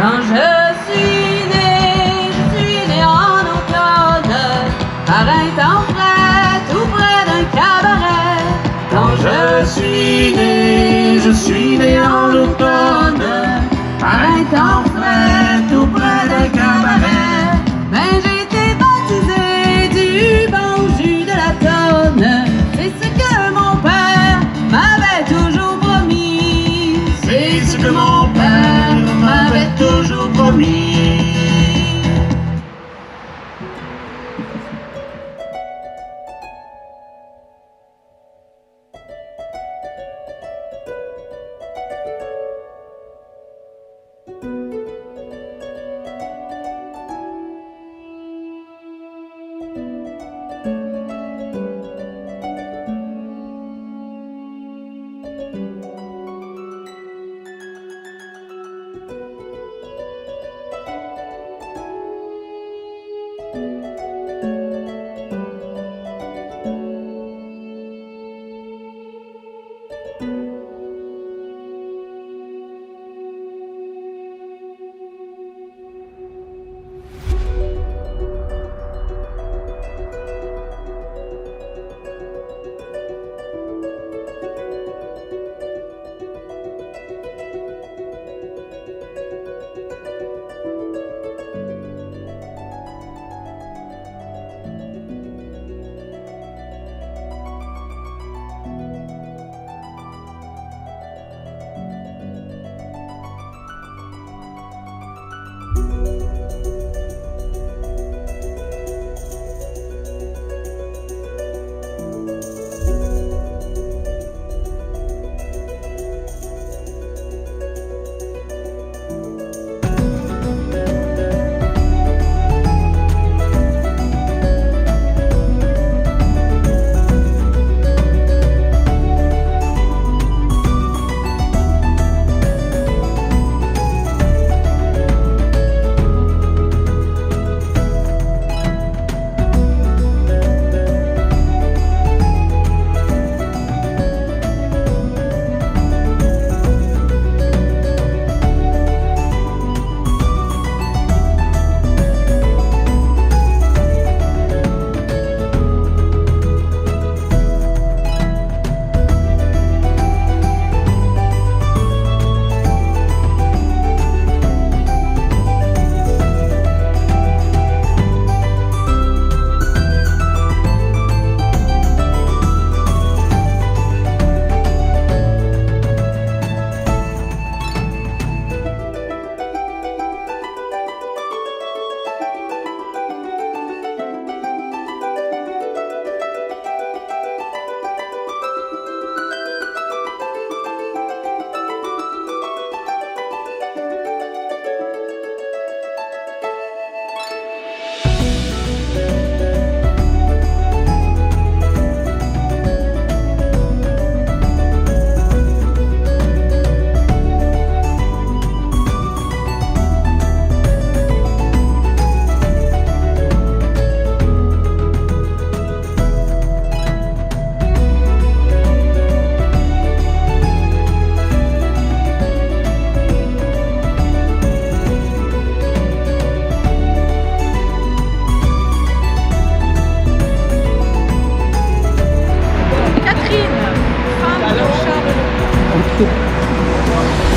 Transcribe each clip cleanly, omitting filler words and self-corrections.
Quand je suis né en automne, par un temps frais, tout près d'un cabaret. Quand je suis né en automne, par un temps frais, tout près d'un cabaret. Ben j'ai été baptisé du bon jus de la tonne, c'est ce que mon père m'avait toujours promis. C'est ce que mon père m'avait toujours promis.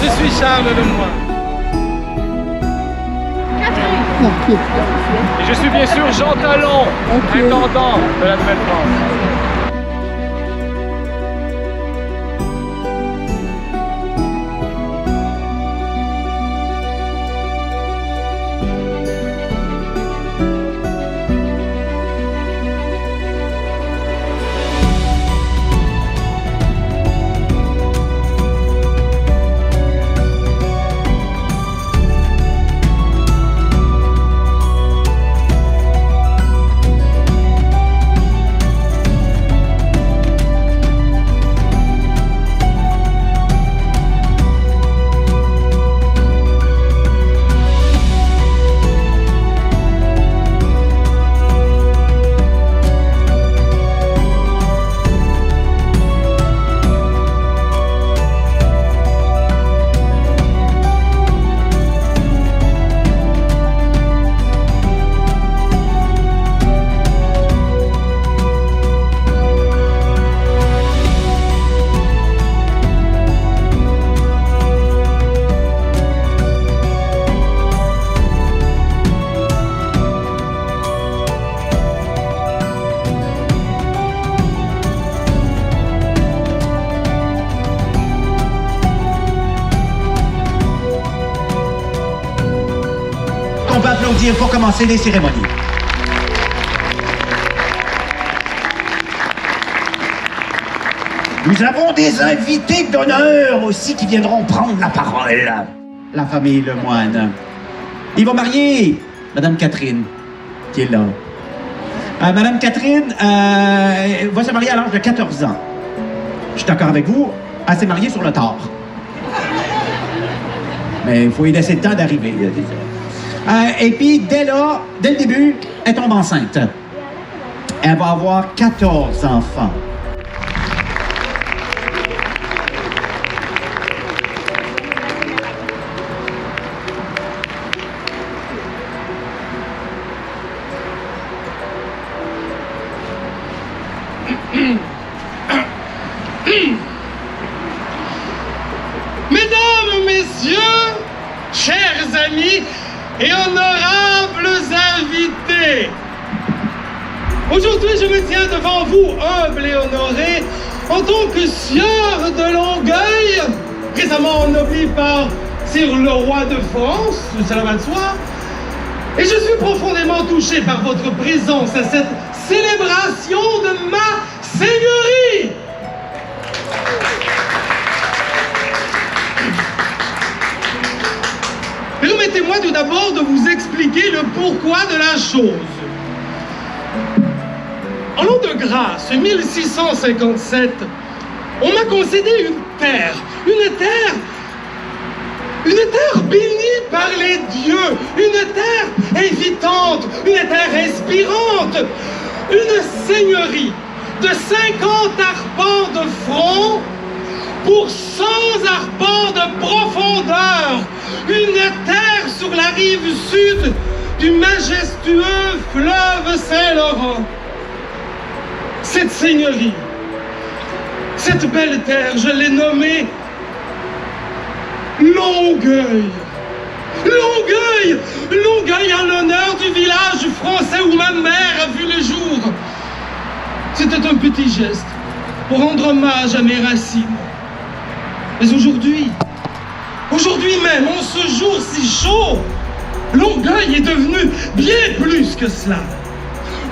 Je suis Charles Lemoine. Et je suis bien sûr Jean Talon, intendant de la Nouvelle-France. applaudir pour commencer les cérémonies. Nous avons des invités d'honneur aussi qui viendront prendre la parole. La famille Lemoine. Ils vont marier Madame Catherine, qui est là. Madame Catherine va se marier à l'âge de 14 ans. Je suis d'accord avec vous, elle s'est mariée sur le tard. Mais il faut y laisser le temps d'arriver. Et puis, dès le début, elle tombe enceinte. Elle va avoir 14 enfants. Mesdames, messieurs, chers amis et honorables invités, aujourd'hui je me tiens devant vous, humble et honoré, en tant que sieur de Longueuil, récemment ennobli par Sire le roi de France, cela va de soi, et je suis profondément touché par votre présence à cette célébration de ma seigneurie. Permettez-moi tout d'abord de vous expliquer le pourquoi de la chose. En l'an de grâce 1657, on m'a concédé une terre bénie par les dieux, une terre invitante, une terre inspirante, une seigneurie de 50 arpents de front pour 100 arpents de profondeur, une terre sur la rive sud du majestueux fleuve Saint-Laurent. Cette seigneurie, cette belle terre, je l'ai nommée Longueuil. Longueuil! Longueuil en l'honneur du village français où ma mère a vu le jour. C'était un petit geste pour rendre hommage à mes racines. Mais aujourd'hui même, en ce jour si chaud, Longueuil est devenu bien plus que cela.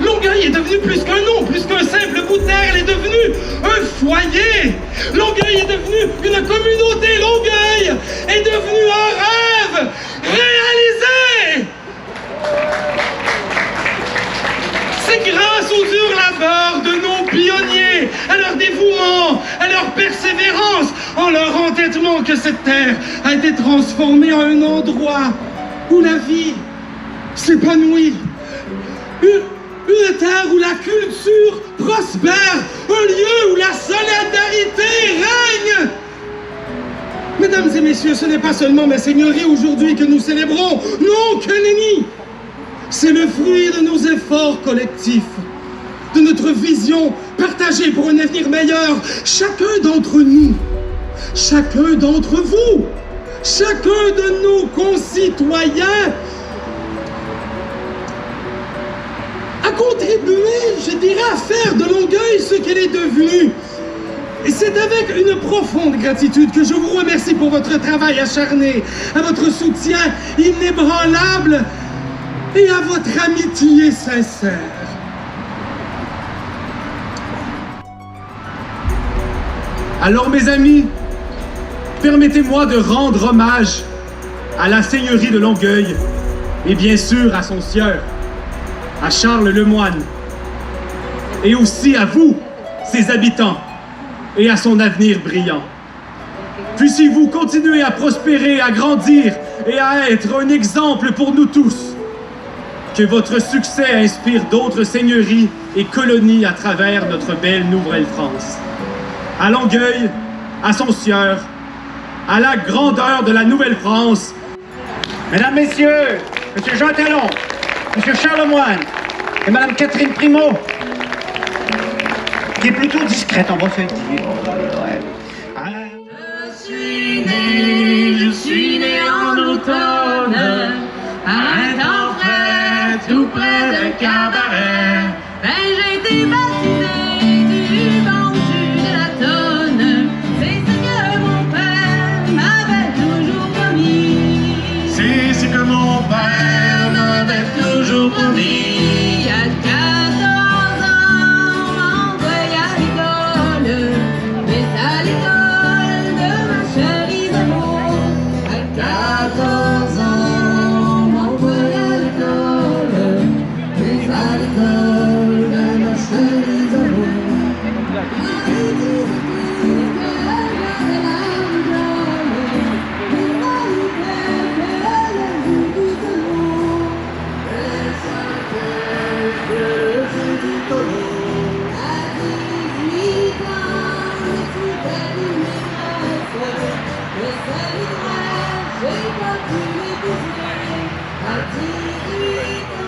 Longueuil est devenu plus qu'un nom, plus qu'un simple bout de terre, elle est devenue un foyer. Longueuil est devenu une communauté. Longueuil est devenu un rêve réalisé. C'est grâce au dur labeur de nos pionniers, à leur dévouement, à leur persévérance, en leur entêtement que cette terre a été transformée en un endroit où la vie s'épanouit. Une terre où la culture prospère, un lieu où la solidarité règne. Mesdames et messieurs, ce n'est pas seulement ma seigneurie aujourd'hui que nous célébrons, non, que nenni. C'est le fruit de nos efforts collectifs, de notre vision partagée pour un avenir meilleur. Chacun d'entre nous, chacun d'entre vous, chacun de nos concitoyens a contribué, je dirais, à faire de Longueuil ce qu'elle est devenue. Et c'est avec une profonde gratitude que je vous remercie pour votre travail acharné, à votre soutien inébranlable et à votre amitié sincère. Alors mes amis, permettez-moi de rendre hommage à la seigneurie de Longueuil et bien sûr à son sieur, à Charles Lemoine, et aussi à vous, ses habitants, et à son avenir brillant. Puissiez-vous continuer à prospérer, à grandir et à être un exemple pour nous tous. Que votre succès inspire d'autres seigneuries et colonies à travers notre belle Nouvelle-France. À Longueuil, à son sieur, à la grandeur de la Nouvelle-France. Mesdames, Messieurs, Monsieur Jean Talon, Monsieur Charles Lemoine et Madame Catherine Primo, qui est plutôt discrète, on va se le dire. Ouais. Je suis né en automne, à un temps frais, tout près de Cabaret. Ben j'ai été baptisé du bon jus de la tonne. C'est ce que mon père m'avait toujours promis. C'est ce que mon père m'avait vie de rêve, j'ai pas pu l'épouser. À 18 ans.